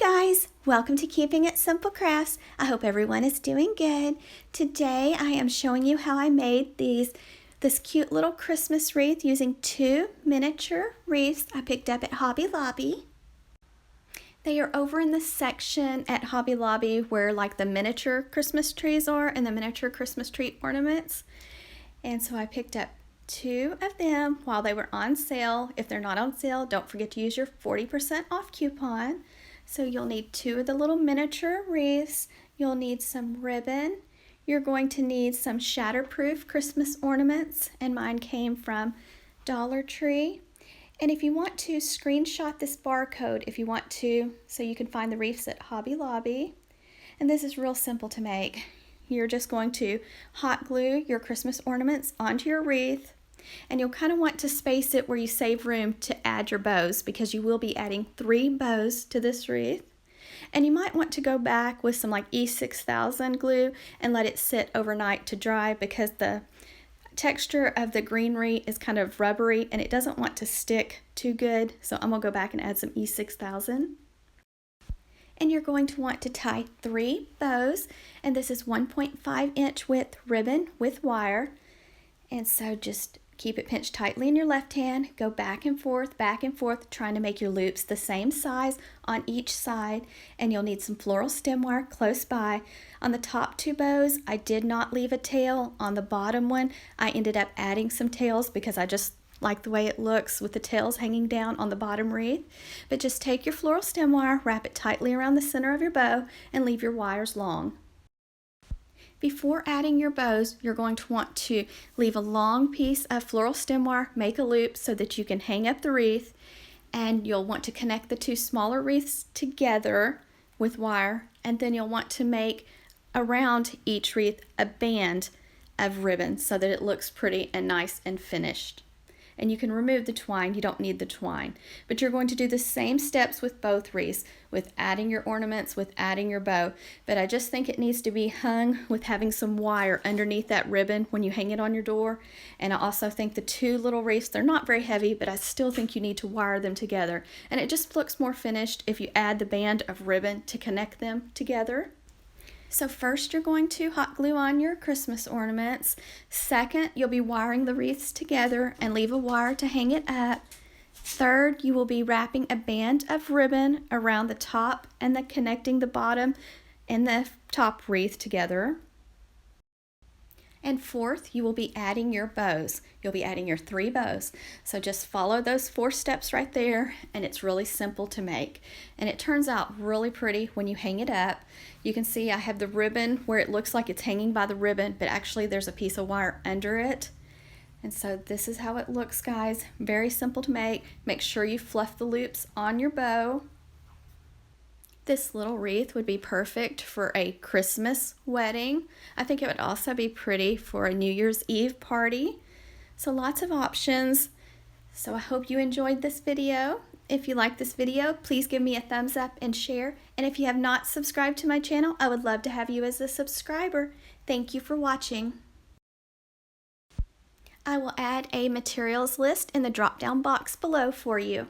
guys, welcome to Keeping It Simple Crafts. I hope everyone is doing good. Today I am showing you how I made this cute little Christmas wreath using two miniature wreaths I picked up at Hobby Lobby. They are over in the section at Hobby Lobby where like the miniature Christmas trees are and the miniature Christmas tree ornaments. And so I picked up two of them while they were on sale. If they're not on sale, don't forget to use your 40% off coupon. So you'll need two of the little miniature wreaths. You'll need some ribbon. You're going to need some shatterproof Christmas ornaments, and mine came from Dollar Tree. And if you want to screenshot this barcode, if you want to, so you can find the wreaths at Hobby Lobby. And this is real simple to make. You're just going to hot glue your Christmas ornaments onto your wreath. And you'll kind of want to space it where you save room to add your bows, because you will be adding 3 bows to this wreath. And you might want to go back with some like E6000 glue and let it sit overnight to dry, because the texture of the greenery is kind of rubbery and it doesn't want to stick too good. So I'm going to go back and add some E6000. And you're going to want to tie 3 bows, and this is 1.5 inch width ribbon with wire. And so just keep it pinched tightly in your left hand, go back and forth, trying to make your loops the same size on each side. And you'll need some floral stem wire close by. On the top 2 bows, I did not leave a tail. On the bottom one, I ended up adding some tails because I just like the way it looks with the tails hanging down on the bottom wreath. But just take your floral stem wire, wrap it tightly around the center of your bow, and leave your wires long. Before adding your bows, you're going to want to leave a long piece of floral stem wire, make a loop so that you can hang up the wreath, and you'll want to connect the 2 smaller wreaths together with wire, and then you'll want to make around each wreath a band of ribbon so that it looks pretty and nice and finished. And you can remove the twine, you don't need the twine. But you're going to do the same steps with both wreaths, with adding your ornaments, with adding your bow. But I just think it needs to be hung with having some wire underneath that ribbon when you hang it on your door. And I also think the 2 little wreaths, they're not very heavy, but I still think you need to wire them together. And it just looks more finished if you add the band of ribbon to connect them together. So first you're going to hot glue on your Christmas ornaments. Second, you'll be wiring the wreaths together and leave a wire to hang it up. Third, you will be wrapping a band of ribbon around the top and then connecting the bottom and the top wreath together. And fourth, you will be adding your bows. You'll be adding your 3 bows. So just follow those 4 steps right there, and it's really simple to make. And it turns out really pretty when you hang it up. You can see I have the ribbon where it looks like it's hanging by the ribbon, but actually there's a piece of wire under it. And so this is how it looks, guys. Very simple to make. Make sure you fluff the loops on your bow. This little wreath would be perfect for a Christmas wedding. I think it would also be pretty for a New Year's Eve party. So lots of options. So I hope you enjoyed this video. If you like this video, please give me a thumbs up and share. And if you have not subscribed to my channel, I would love to have you as a subscriber. Thank you for watching. I will add a materials list in the drop-down box below for you.